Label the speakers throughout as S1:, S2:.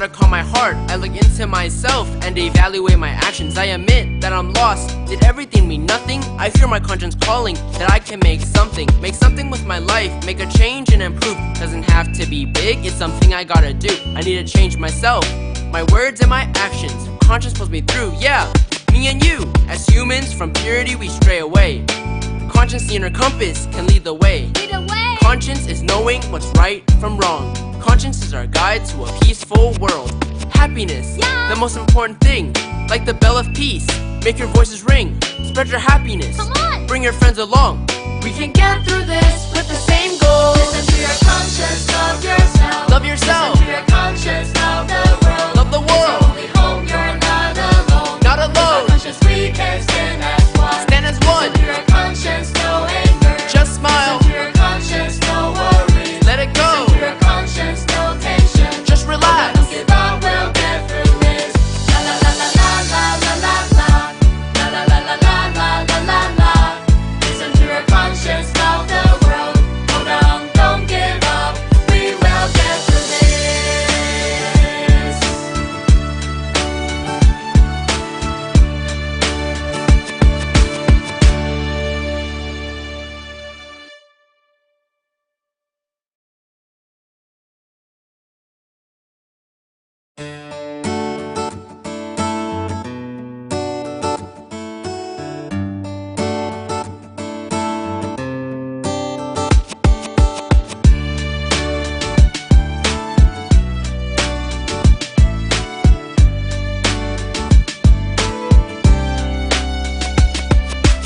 S1: gotta calm my heart. I look into myself and evaluate my actions. I admit that I'm lost. Did everything mean nothing? I fear my conscience calling that I can make something with my life, make a change and improve. Doesn't have to be big, it's something I gotta do. I need to change myself, my words and my actions. Conscience pulls me through, yeah. Me and you, as humans, from purity we stray away. Conscience, the inner compass, can lead the way. Conscience is knowing what's right from wrong. Conscience is our guide to a peaceful world. Happiness, the most important thing. Like the bell of peace, make your voices ring. Spread your happiness, bring your friends along. We can get through this with the same goal.
S2: Listen to your conscience, love yourself.
S1: Love yourself.
S2: Listen to your conscience, love the world.
S1: Love the world.
S2: It's your only home, you're not alone.
S1: Not
S2: With
S1: alone.
S2: our conscience we can stand as one.
S1: Stand as one.
S2: Listen to your conscience, no anger.
S1: Just smile.
S2: Listen to your conscience, no worries.
S1: Let it go.
S2: Listen to your conscience, no tension.
S1: Just relax.
S2: Don't give up, we'll get through this. La la la la la la la la la. La la la la la la la la la. Listen to your conscience, love the world. Hold on, don't give up. We will get through this.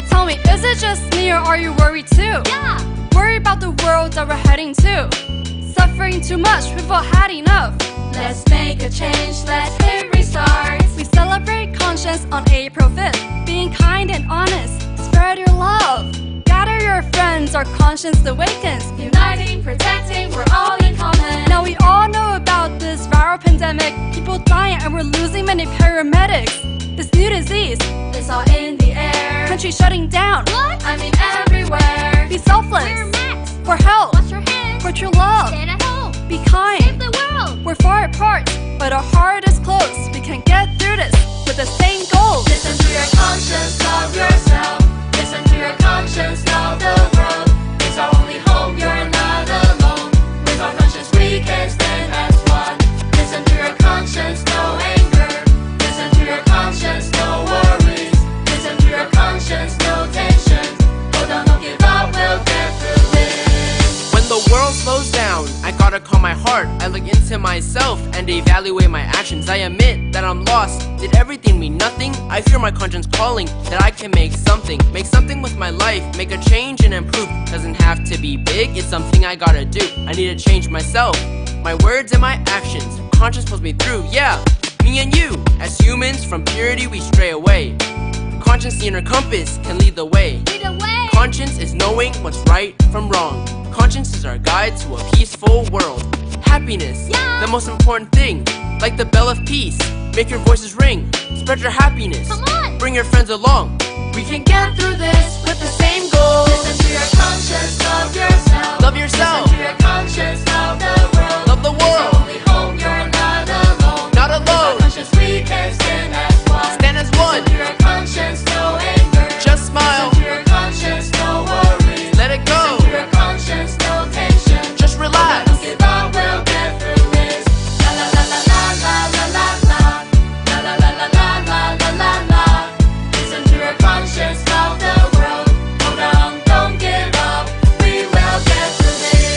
S3: Tell me, is it just me or are you worried too?
S2: Yeah.
S3: Worried about the world that we're heading to. Suffering too much, we've all had enough.
S2: Let's make a change, let's hit restart.
S3: We celebrate conscience on April 5th. Being kind and honest, spread your love. Gather your friends, our conscience awakens.
S2: Uniting, protecting, we're all in common.
S3: Now we all know about this viral pandemic. People dying and we're losing many paramedics. This new disease,
S2: It's all in the air.
S3: country shutting down.
S2: What? I mean everywhere.
S3: Be selfless.
S2: Wear masks.
S3: For health.
S2: Wash your hands.
S3: For true love.
S2: Stay at home.
S3: Be kind.
S2: Save the world.
S3: We're far apart, but our heart is close. We can get through this with the same goal.
S2: Listen to your conscience, love yourself. Listen to your conscience, love the world. It's our only home, you're not alone. With our conscience we can stand as one. Listen to your conscience, no anger. Listen to your conscience, no worries. Listen to your conscience, no tension. Hold on, don't give up, we'll get through this.
S1: When the world slows down, I gotta calm my heart. I look into myself and evaluate my actions. I admit that I'm lost. Did everything mean nothing? I fear my conscience calling that I can make something with my life, make a change and improve. Doesn't have to be big, it's something I gotta do. I need to change myself, my words and my actions. Conscience pulls me through, yeah. Me and you, as humans, from purity we stray away. Conscience, the inner compass, can lead the way.
S2: Lead the way.
S1: Conscience is knowing what's right from wrong. Conscience is our guide to a peaceful world. Happiness, the most important thing. Like the bell of peace, make your voices ring. Spread your happiness, bring your friends along. We can get through this with the same goal.
S2: Listen to your conscience, love yourself.
S1: Love yourself.
S2: Listen to your conscience, love the world.
S1: Love the
S2: It's your
S1: world.
S2: only home, you're not alone.
S1: Not
S2: With our
S1: alone.
S2: conscience we can stand as one.
S1: Stand as one.
S2: Listen to your conscience, no anger.
S1: Just smile.
S2: Listen to your conscience, no worries.
S1: Let it go.
S2: Listen to your conscience, no tension.
S1: Just relax.
S2: Don't give up, we'll get through this. La la la la la la la la la. La la la la la la la la la. Listen to your conscience, love the world. Hold on, don't give up. We will get through this.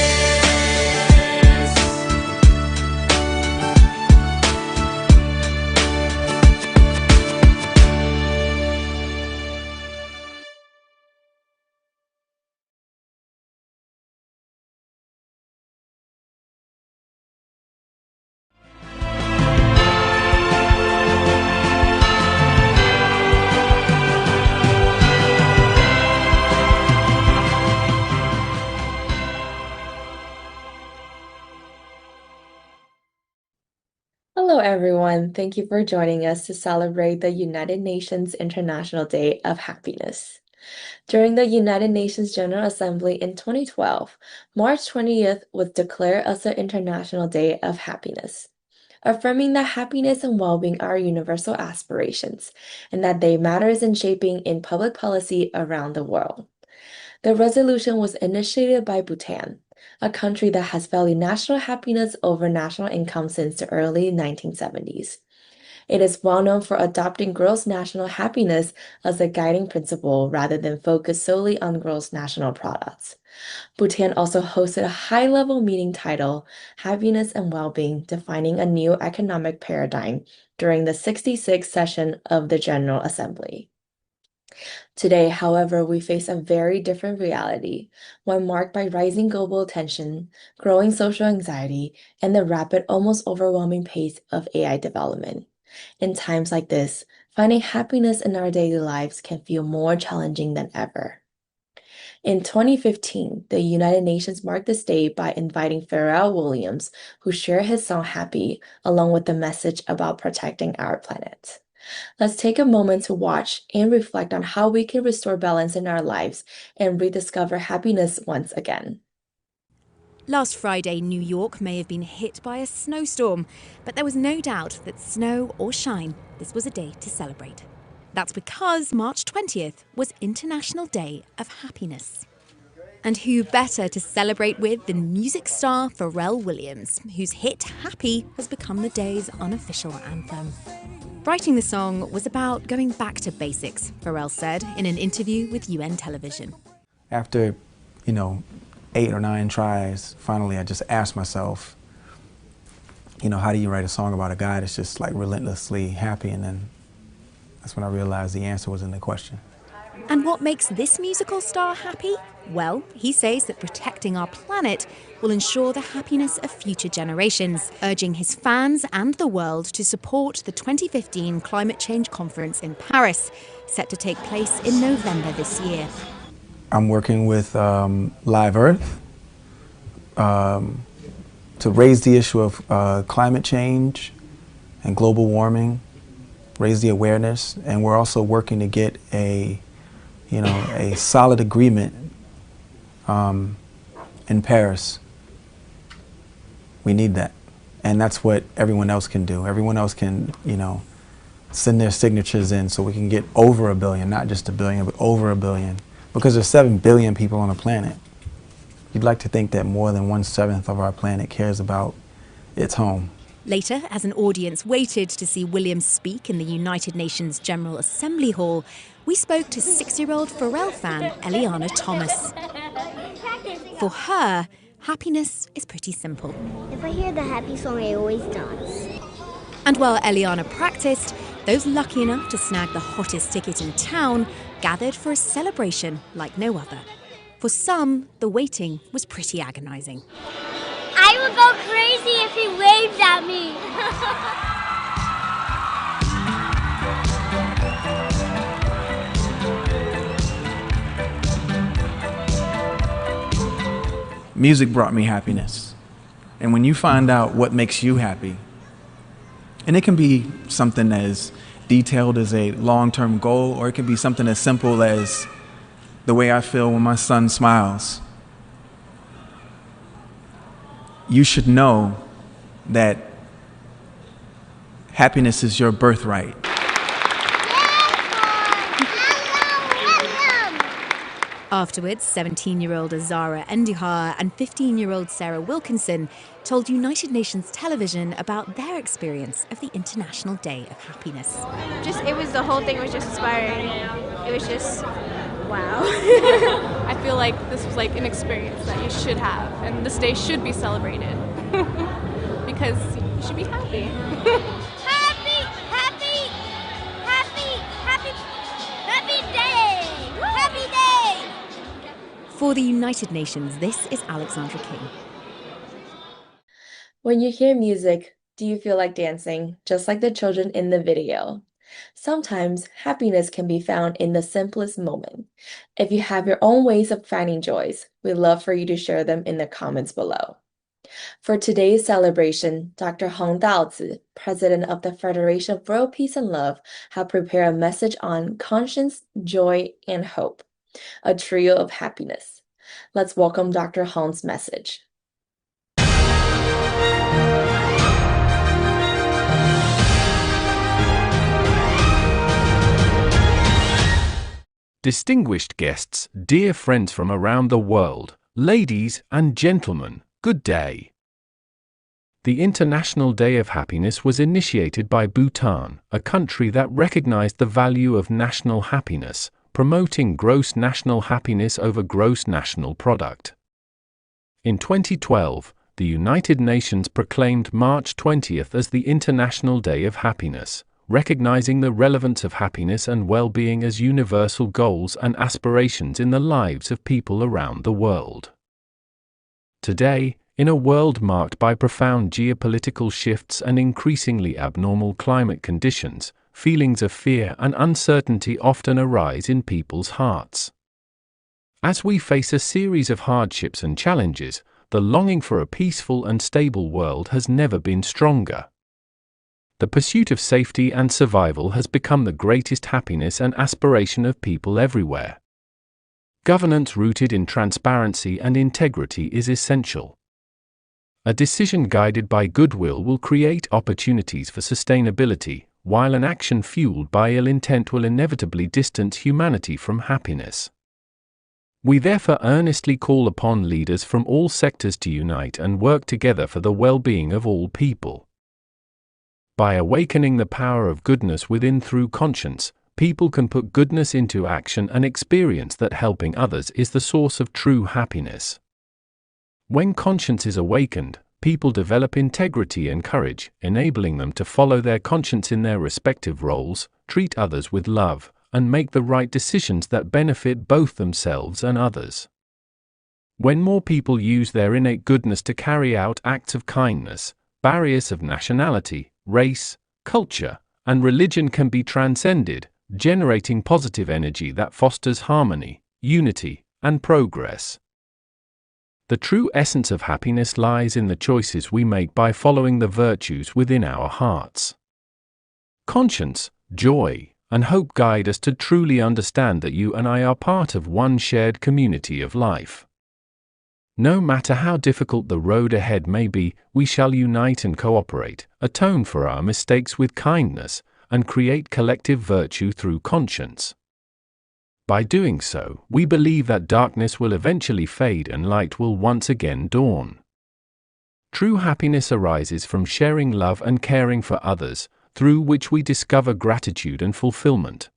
S4: Hello, everyone. Thank you for joining us to celebrate the United Nations International Day of Happiness. During the United Nations General Assembly in 2012, March 20th was declared as the International Day of Happiness. affirming that happiness and well-being are universal aspirations and that they matters in shaping in public policy around the world. The resolution was initiated by Bhutan, a country that has valued national happiness over national income since the early 1970s. It is well known for adopting gross national happiness as a guiding principle rather than focus solely on gross national products. Bhutan also hosted a high-level meeting titled Happiness and Well-being, Defining a New Economic Paradigm during the 66th session of the General Assembly. Today, however, we face a very different reality, one marked by rising global tension, growing social anxiety, and the rapid, almost overwhelming pace of AI development. In times like this, finding happiness in our daily lives can feel more challenging than ever. In 2015, the United Nations marked this day by inviting Pharrell Williams, who shared his song Happy, along with the message about protecting our planet. Let's take a moment to watch and reflect on how we can restore balance in our lives and rediscover happiness once again.
S5: Last Friday, New York may have been hit by a snowstorm, but there was no doubt that snow or shine, this was a day to celebrate. That's because March 20th was International Day of Happiness. And who better to celebrate with than music star Pharrell Williams, whose hit Happy has become the day's unofficial anthem. Writing the song was about going back to basics, Pharrell said in an interview with UN television.
S6: After, 8 or 9 tries, finally I just asked myself, how do you write a song about a guy that's just like relentlessly happy? And then that's when I realized the answer was in the question.
S5: And what makes this musical star happy? Well, he says that protecting our planet will ensure the happiness of future generations, urging his fans and the world to support the 2015 Climate Change Conference in Paris, set to take place in November this year.
S6: I'm working with Live Earth to raise the issue of climate change and global warming, raise the awareness, and we're also working to get a solid agreement in Paris. We need that, and that's what everyone else can do. Everyone else can, send their signatures in so we can get over 1 billion, not just 1 billion, but over 1 billion, because there's 7 billion people on the planet. You'd like to think that more than 1/7 of our planet cares about its home.
S5: Later, as an audience waited to see Williams speak in the United Nations General Assembly Hall, we spoke to 6-year-old Pharrell fan Eliana Thomas. For her, happiness is pretty simple.
S7: If I hear the happy song, I always dance.
S5: And while Eliana practiced, those lucky enough to snag the hottest ticket in town gathered for a celebration like no other. For some, the waiting was pretty agonizing.
S7: I would go crazy if he waved at me.
S6: Music brought me happiness. And when you find out what makes you happy, and it can be something as detailed as a long-term goal, or it can be something as simple as the way I feel when my son smiles. You should know that happiness is your birthright.
S5: Afterwards, 17-year-old Azara Enduhar and 15-year-old Sarah Wilkinson told United Nations Television about their experience of the International Day of Happiness.
S8: The whole thing was just inspiring. It was just, wow. I feel like this was like an experience that you should have, and this day should be celebrated because you should be happy.
S5: For the United Nations, this is Alexandra King.
S4: When you hear music, do you feel like dancing, just like the children in the video? Sometimes happiness can be found in the simplest moment. If you have your own ways of finding joys, we'd love for you to share them in the comments below. For today's celebration, Dr. Hong Daozi, president of the Federation of World Peace and Love, have prepared a message on conscience, joy, and hope, a trio of happiness. Let's welcome Dr. Hong's message.
S9: Distinguished guests, dear friends from around the world, ladies and gentlemen, good day. The International Day of Happiness was initiated by Bhutan, a country that recognized the value of national happiness, promoting gross national happiness over gross national product. In 2012, the United Nations proclaimed March 20th as the International Day of Happiness, recognizing the relevance of happiness and well-being as universal goals and aspirations in the lives of people around the world. Today, in a world marked by profound geopolitical shifts and increasingly abnormal climate conditions, feelings of fear and uncertainty often arise in people's hearts. As we face a series of hardships and challenges, the longing for a peaceful and stable world has never been stronger. The pursuit of safety and survival has become the greatest happiness and aspiration of people everywhere. Governance rooted in transparency and integrity is essential. A decision guided by goodwill will create opportunities for sustainability, while an action fueled by ill intent will inevitably distance humanity from happiness. We therefore earnestly call upon leaders from all sectors to unite and work together for the well-being of all people. By awakening the power of goodness within through conscience, people can put goodness into action and experience that helping others is the source of true happiness. When conscience is awakened, people develop integrity and courage, enabling them to follow their conscience in their respective roles, treat others with love, and make the right decisions that benefit both themselves and others. When more people use their innate goodness to carry out acts of kindness, barriers of nationality, race, culture, and religion can be transcended, generating positive energy that fosters harmony, unity, and progress. The true essence of happiness lies in the choices we make by following the virtues within our hearts. Conscience, joy, and hope guide us to truly understand that you and I are part of one shared community of life. No matter how difficult the road ahead may be, we shall unite and cooperate, atone for our mistakes with kindness, and create collective virtue through conscience. By doing so, we believe that darkness will eventually fade and light will once again dawn. True happiness arises from sharing love and caring for others, through which we discover gratitude and fulfillment.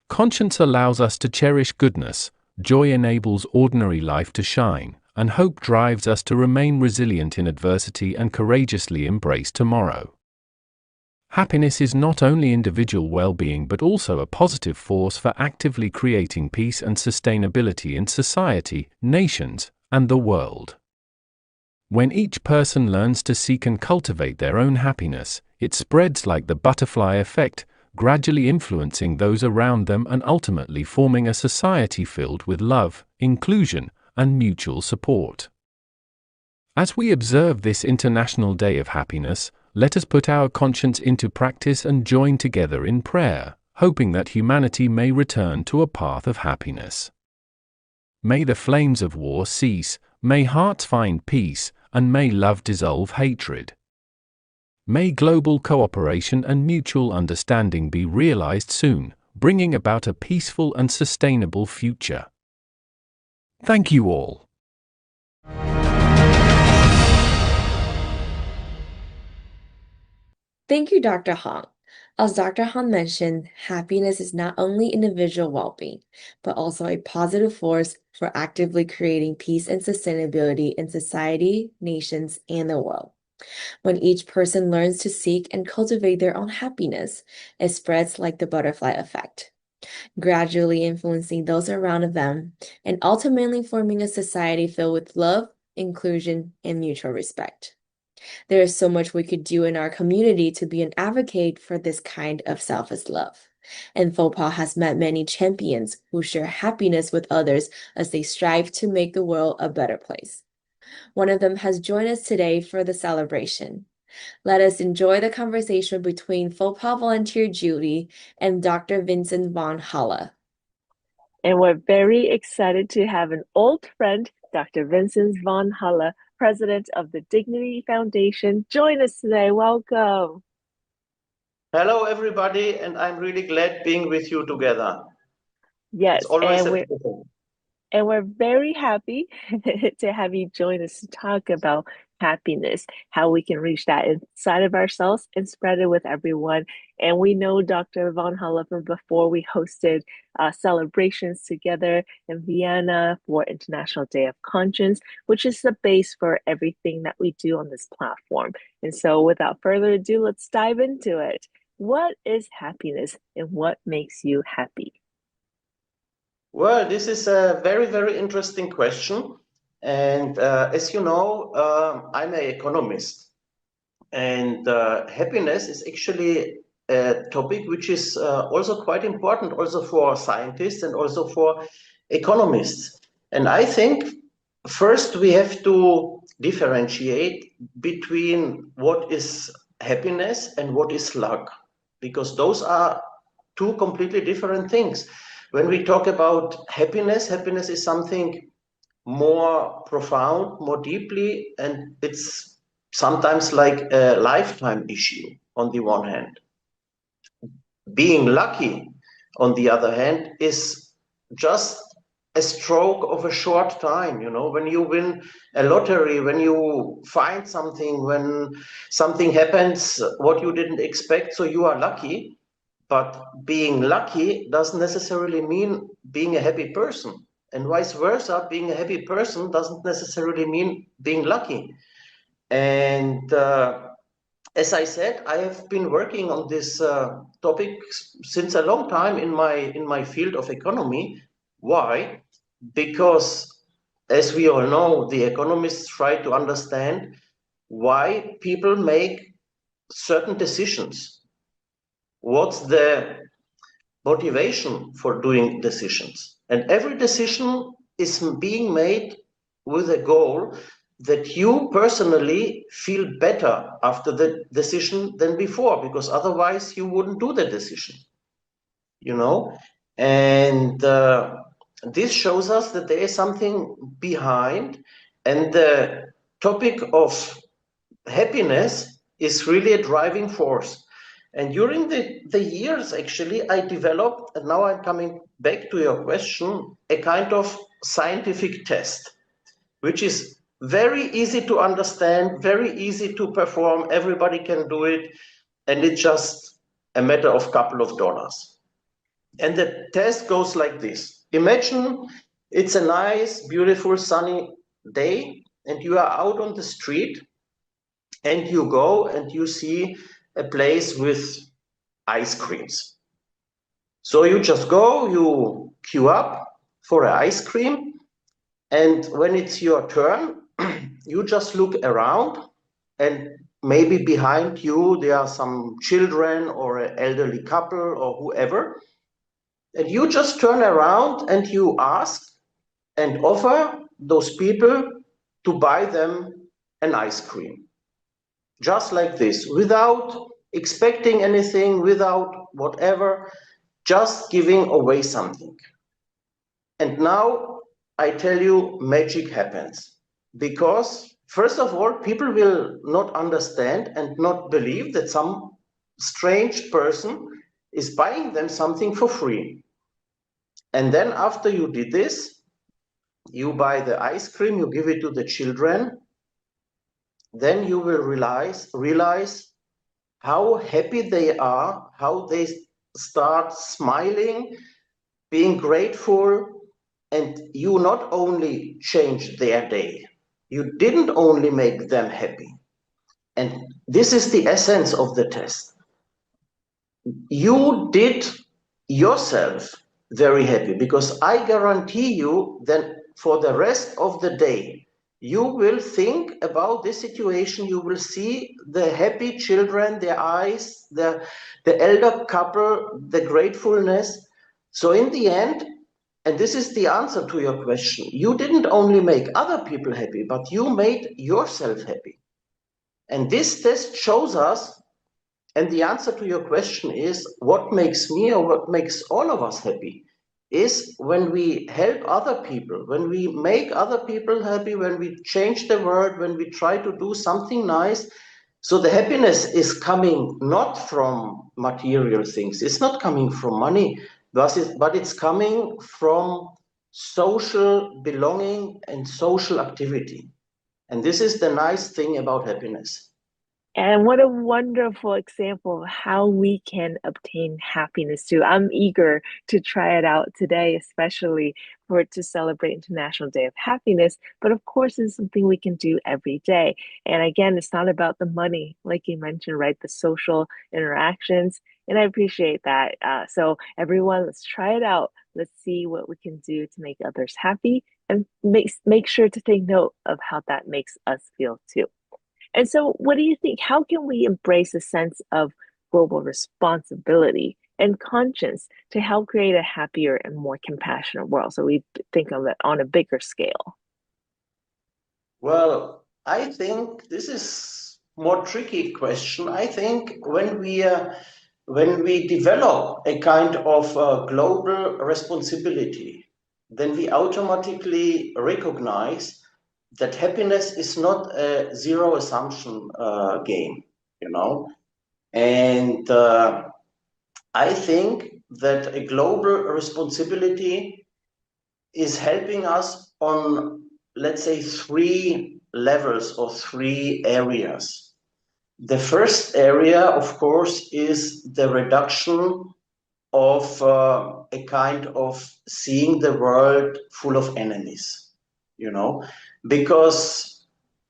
S9: Conscience allows us to cherish goodness, joy enables ordinary life to shine, and hope drives us to remain resilient in adversity and courageously embrace tomorrow. Happiness is not only individual well-being but also a positive force for actively creating peace and sustainability in society, nations, and the world. When each person learns to seek and cultivate their own happiness, it spreads like the butterfly effect, gradually influencing those around them and ultimately forming a society filled with love, inclusion, and mutual support. As we observe this International Day of Happiness, let us put our conscience into practice and join together in prayer, hoping that humanity may return to a path of happiness. May the flames of war cease, may hearts find peace, and may love dissolve hatred. May global cooperation and mutual understanding be realized soon, bringing about a peaceful and sustainable future. Thank you all.
S4: Thank you, Dr. Hong. As Dr. Han mentioned, happiness is not only individual well-being, but also a positive force for actively creating peace and sustainability in society, nations, and the world. When each person learns to seek and cultivate their own happiness, it spreads like the butterfly effect, gradually influencing those around them and ultimately forming a society filled with love, inclusion, and mutual respect. There is so much we could do in our community to be an advocate for this kind of selfless love. And FOWPAL has met many champions who share happiness with others as they strive to make the world a better place. One of them has joined us today for the celebration. Let us enjoy the conversation between FOWPAL volunteer Julie and Dr. Vincent von Halle.
S10: And we're very excited to have an old friend, Dr. Vincent von Halle, President of the Dignity Foundation, join us today. Welcome.
S11: Hello, everybody, and I'm really glad being with you together.
S10: Yes,
S11: It's always a pleasure.
S10: and we're very happy to have you join us to talk about happiness, how we can reach that inside of ourselves and spread it with everyone. And we know Dr. Von Halle from before we hosted celebrations together in Vienna for International Day of Conscience, which is the base for everything that we do on this platform. And so without further ado, let's dive into it. What is happiness and what makes you happy?
S11: Well, this is a very, very interesting question. And as you know, I'm an economist. And happiness is actually a topic which is also quite important also for scientists and also for economists. And I think first we have to differentiate between what is happiness and what is luck, because those are two completely different things. When we talk about happiness, happiness is something more profound, more deeply, and it's sometimes like a lifetime issue on the one hand. Being lucky, on the other hand, is just a stroke of a short time. You know, when you win a lottery, when you find something, when something happens what you didn't expect, so you are lucky. But being lucky doesn't necessarily mean being a happy person. And vice versa, being a happy person doesn't necessarily mean being lucky. And as I said, I have been working on this topic since a long time in my field of economy. Why? Because, as we all know, the economists try to understand why people make certain decisions. What's the motivation for doing decisions? And every decision is being made with a goal that you personally feel better after the decision than before, because otherwise you wouldn't do the decision, you know? And this shows us that there is something behind, and the topic of happiness is really a driving force. And during the years, actually, I developed, and now I'm coming back to your question, a kind of scientific test, which is very easy to understand, very easy to perform. Everybody can do it. And it's just a matter of a couple of dollars. And the test goes like this. Imagine it's a nice, beautiful, sunny day, and you are out on the street, and you go and you see a place with ice creams. So you just go, you queue up for an ice cream, and when it's your turn, you just look around, and maybe behind you there are some children or an elderly couple or whoever, and you just turn around and you ask and offer those people to buy them an ice cream. Just like this, without expecting anything, without whatever, just giving away something. And now I tell you, magic happens. Because, first of all, people will not understand and not believe that some strange person is buying them something for free. And then after you did this, you buy the ice cream, you give it to the children, then you will realize how happy they are, how they start smiling, being grateful, and you not only change their day, you didn't only make them happy. And this is the essence of the test. You did yourself very happy, because I guarantee you that for the rest of the day, you will think about this situation. You will see the happy children, their eyes, the elder couple, the gratefulness. So in the end, and this is the answer to your question, you didn't only make other people happy, but you made yourself happy. And this test shows us, and the answer to your question is, what makes me or what makes all of us happy is when we help other people, when we make other people happy, when we change the world, when we try to do something nice. So the happiness is coming not from material things, it's not coming from money, but it's coming from social belonging and social activity. And this is the nice thing about happiness.
S10: And what a wonderful example of how we can obtain happiness too. I'm eager to try it out today, especially for it to celebrate International Day of Happiness. But of course, it's something we can do every day. And again, it's not about the money, like you mentioned, right? The social interactions. And I appreciate that. So everyone, let's try it out. Let's see what we can do to make others happy and make sure to take note of how that makes us feel too. And so, what do you think? How can we embrace a sense of global responsibility and conscience to help create a happier and more compassionate world? So, we think of it on a bigger scale.
S11: Well, I think this is more tricky question. I think when we develop a kind of global responsibility, then we automatically recognize that happiness is not a zero assumption game, you know. And I think that a global responsibility is helping us on, let's say, three levels or three areas. The first area, of course, is the reduction of a kind of seeing the world full of enemies, you know, because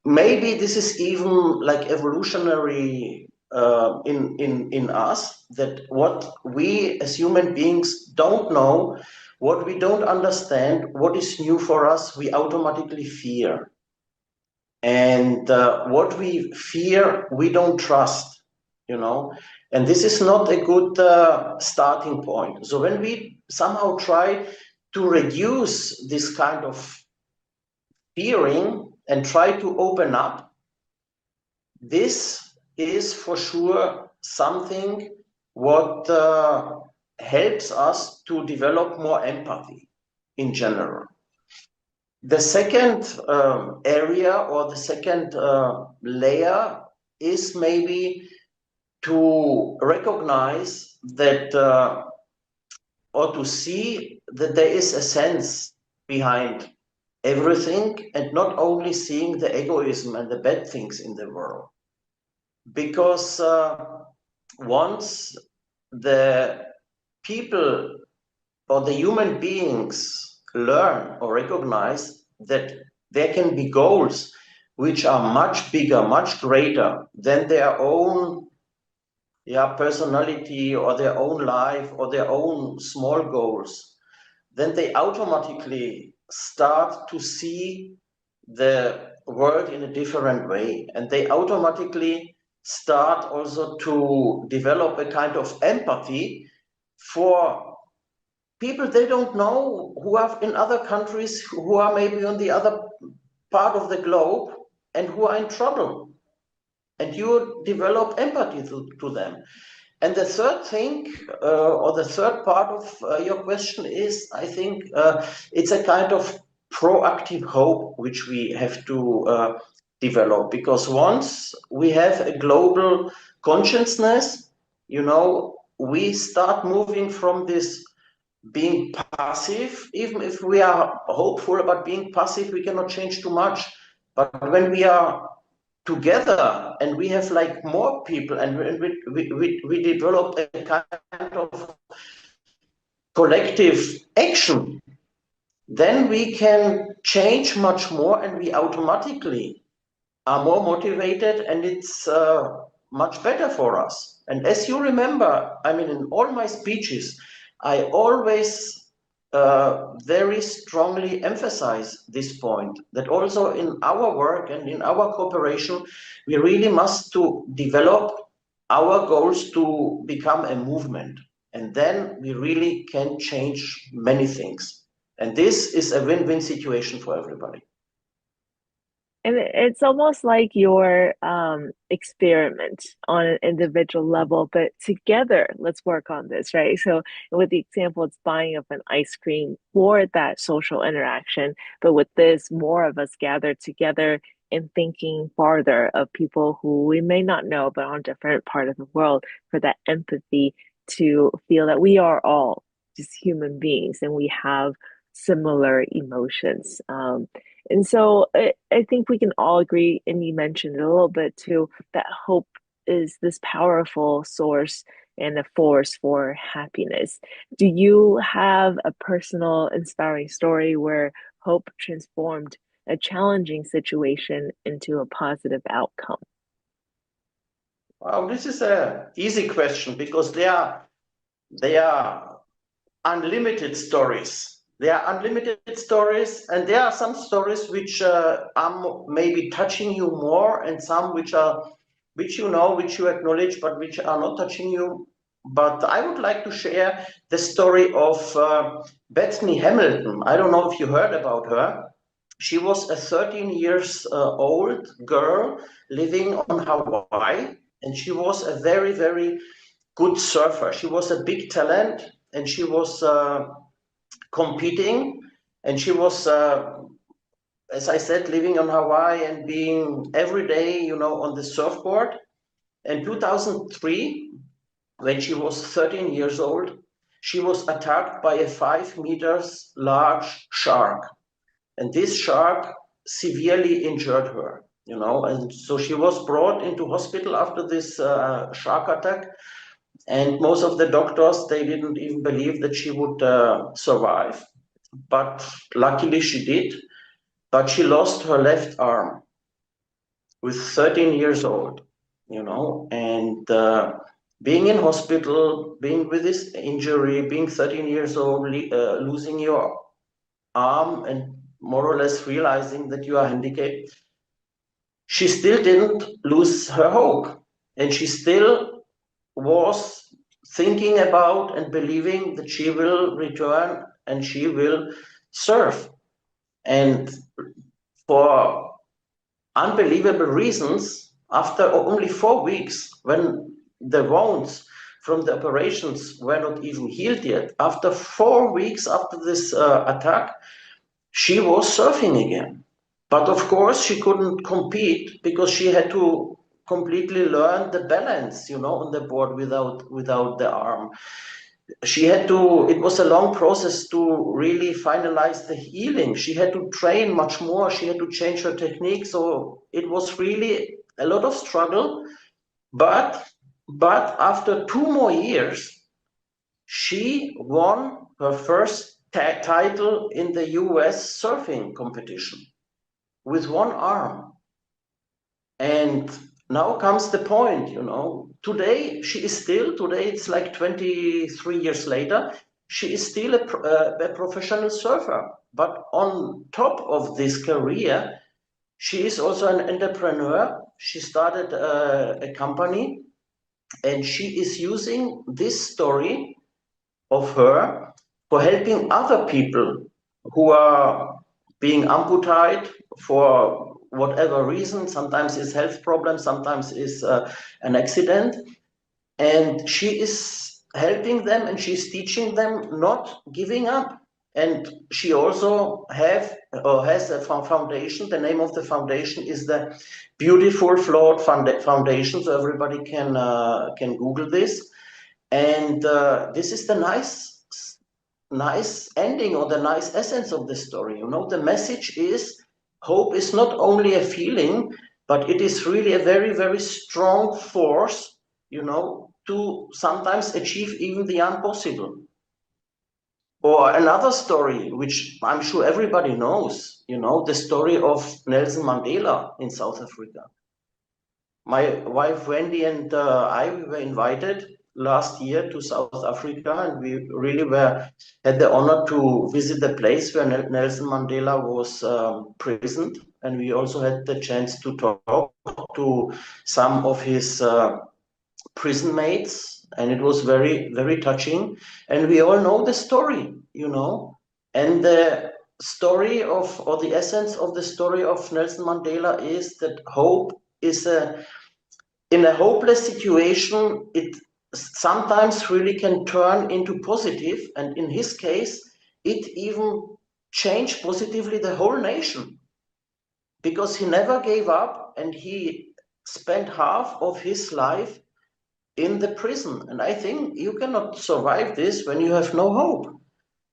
S11: maybe this is even like evolutionary in us, that what we as human beings don't know, what we don't understand, what is new for us, we automatically fear. And what we fear, we don't trust, you know, and this is not a good starting point. So when we somehow try to reduce this kind of fearing and try to open up, this is for sure something what helps us to develop more empathy in general. The second area or the second layer is maybe to recognize that or to see that there is a sense behind everything, and not only seeing the egoism and the bad things in the world. Because once the people or the human beings learn or recognize that there can be goals which are much bigger, much greater than their own personality or their own life or their own small goals, then they automatically start to see the world in a different way. And they automatically start also to develop a kind of empathy for people they don't know, who are in other countries, who are maybe on the other part of the globe and who are in trouble. And you develop empathy to them. And the third thing, or the third part of your question is, I think it's a kind of proactive hope which we have to develop. Because once we have a global consciousness, you know, we start moving from this being passive. Even if we are hopeful about being passive, we cannot change too much. But when we are together and we have like more people and we develop a kind of collective action, then we can change much more and we automatically are more motivated, and it's much better for us. And as you remember, I mean, in all my speeches, I always very strongly emphasize this point, that also in our work and in our cooperation, we really must to develop our goals to become a movement. And then we really can change many things. And this is a win-win situation for everybody.
S10: And it's almost like your experiment on an individual level, but together, let's work on this, right? So, with the example, it's buying up an ice cream for that social interaction. But with this, more of us gathered together and thinking farther of people who we may not know, but on a different part of the world, for that empathy to feel that we are all just human beings, and we have similar emotions. And so I think we can all agree, and you mentioned it a little bit too, that hope is this powerful source and a force for happiness. Do you have a personal inspiring story where hope transformed a challenging situation into a positive outcome?
S11: Well, this is a easy question because they are unlimited stories. There are unlimited stories, and there are some stories which are maybe touching you more, and some which you acknowledge, but which are not touching you. But I would like to share the story of Bethany Hamilton. I don't know if you heard about her. She was a 13 years old girl living on Hawaii, and she was a very, very good surfer. She was a big talent, and she was competing, and she was, as I said, living on Hawaii and being every day, on the surfboard. In 2003, when she was 13 years old, she was attacked by a 5 meters large shark. And this shark severely injured her, and so she was brought into hospital after this shark attack. And most of the doctors, they didn't even believe that she would survive. But luckily she did. But she lost her left arm with 13 years old, and being in hospital, being with this injury, being 13 years old, losing your arm and more or less realizing that you are handicapped, she still didn't lose her hope. And she still was thinking about and believing that she will return and she will surf. And for unbelievable reasons, after only 4 weeks, when the wounds from the operations were not even healed yet, after 4 weeks after this attack, she was surfing again. But of course, she couldn't compete because she had to completely learn the balance, on the board without the arm. It was a long process to really finalize the healing. She had to train much more. She had to change her technique. So it was really a lot of struggle. But after 2 more years, she won her first title in the US surfing competition with one arm. And now comes the point, today it's like 23 years later, she is still a professional surfer. But on top of this career, she is also an entrepreneur. She started a company, and she is using this story of her for helping other people who are being amputated for whatever reason. Sometimes it's health problems, sometimes it's an accident. And she is helping them, and she's teaching them not giving up. And she also has a foundation. The name of the foundation is the Beautiful Flawed Foundation, so everybody can Google this. And this is the nice ending, or the nice essence of the story. The message is hope is not only a feeling, but it is really a very, very strong force, to sometimes achieve even the impossible. Or another story, which I'm sure everybody knows, the story of Nelson Mandela in South Africa. My wife Wendy and I were invited last year to South Africa, and we really had the honor to visit the place where Nelson Mandela was imprisoned, and we also had the chance to talk to some of his prison mates, and it was very, very touching. And we all know the story, and the story or the essence of the story of Nelson Mandela is that hope is in a hopeless situation, it sometimes really can turn into positive, and in his case, it even changed positively the whole nation, because he never gave up, and he spent half of his life in the prison. And I think you cannot survive this when you have no hope.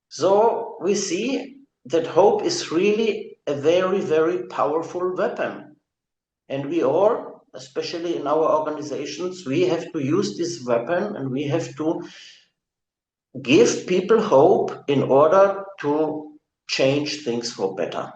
S11: So we see that hope is really a very, very powerful weapon. And we all, especially in our organizations, we have to use this weapon and we have to give people hope in order to change things for better.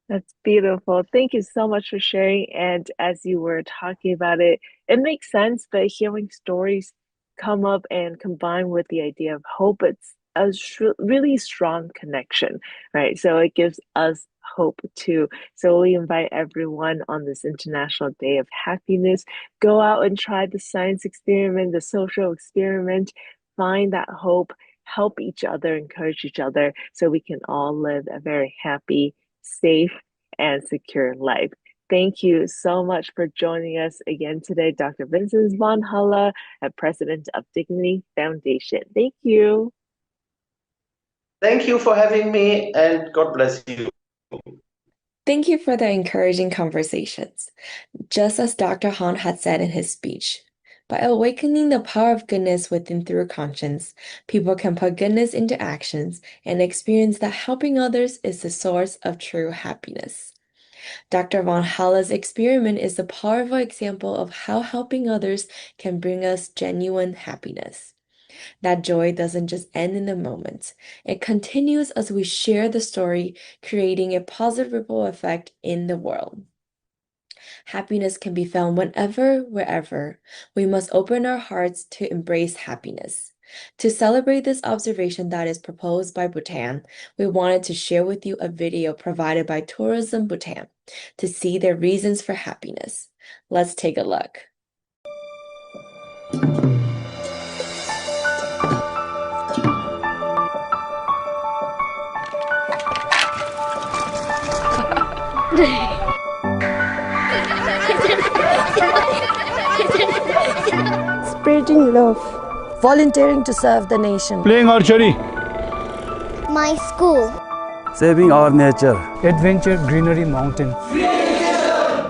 S10: That's beautiful. Thank you so much for sharing. And as you were talking about it, it makes sense, but hearing stories come up and combine with the idea of hope, it's a really strong connection, right? So it gives us hope too. So we invite everyone on this International Day of Happiness, go out and try the science experiment, the social experiment, find that hope, help each other, encourage each other so we can all live a very happy, safe, and secure life. Thank you so much for joining us again today, Dr. Vincent von Halle, President of Dignity Foundation. Thank you.
S11: Thank you for having me, and God bless you.
S4: Thank you for the encouraging conversations. Just as Dr. Han had said in his speech, by awakening the power of goodness within through conscience, people can put goodness into actions and experience that helping others is the source of true happiness. Dr. von Halle's experiment is a powerful example of how helping others can bring us genuine happiness. That joy doesn't just end in the moment. It continues as we share the story, creating a positive ripple effect in the world. Happiness can be found whenever, wherever. We must open our hearts to embrace happiness. To celebrate this observation that is proposed by Bhutan, we wanted to share with you a video provided by Tourism Bhutan to see their reasons for happiness. Let's take a look.
S12: Spreading love, volunteering to serve the nation,
S13: playing archery,
S7: My school.
S13: saving our nature,
S14: adventure, greenery, mountain,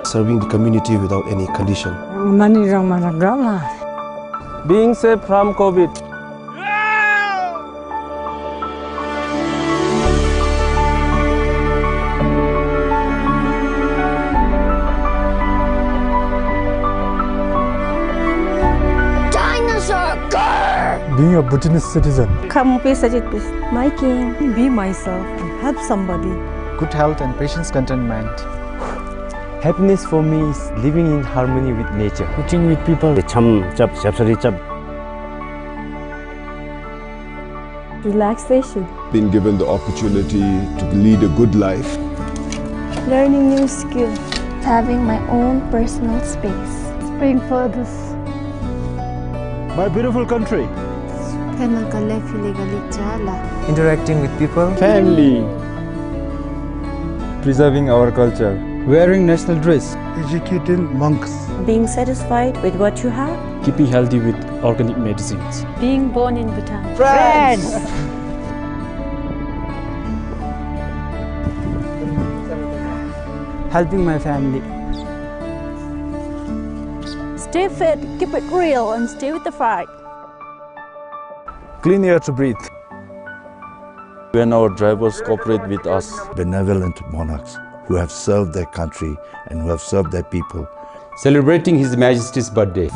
S15: serving the community without any condition,
S13: being safe from COVID.
S7: Dinosaur! Grrr!
S14: being a Bhutanese citizen,
S12: my king, be myself and help somebody.
S14: good health and patience contentment,
S13: Happiness for me is living in harmony with nature.
S14: cooking with people,
S12: Relaxation,
S15: being given the opportunity to lead a good life.
S12: learning new skills,
S7: Having my own personal space.
S12: praying for others,
S13: My beautiful country.
S14: interacting with people,
S13: Family. Preserving our culture.
S14: wearing national dress,
S13: Educating monks.
S12: being satisfied with what you have,
S14: keeping healthy with organic medicines.
S12: being born in Bhutan.
S13: Friends.
S14: Helping my family.
S12: Stay fit, keep it real, and stay with the fight.
S13: Clean air to breathe. When our drivers cooperate with us.
S15: Benevolent monarchs who have served their country and who have served their people.
S16: Celebrating His Majesty's birthday.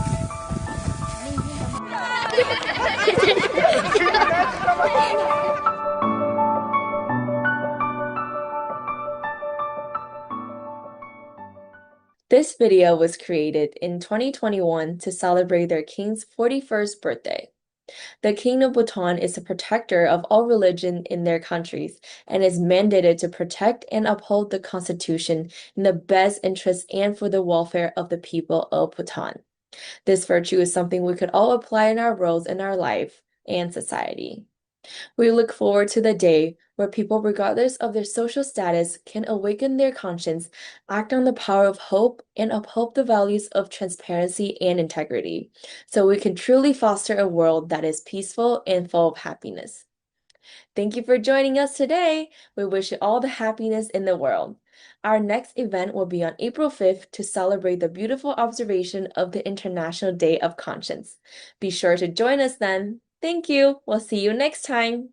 S4: This video was created in 2021 to celebrate their king's 41st birthday. The King of Bhutan is a protector of all religion in their countries and is mandated to protect and uphold the constitution in the best interest and for the welfare of the people of Bhutan. This virtue is something we could all apply in our roles in our life and society. We look forward to the day where people, regardless of their social status, can awaken their conscience, act on the power of hope, and uphold the values of transparency and integrity, so we can truly foster a world that is peaceful and full of happiness. Thank you for joining us today. We wish you all the happiness in the world. Our next event will be on April 5th to celebrate the beautiful observation of the International Day of Conscience. Be sure to join us then. Thank you. We'll see you next time.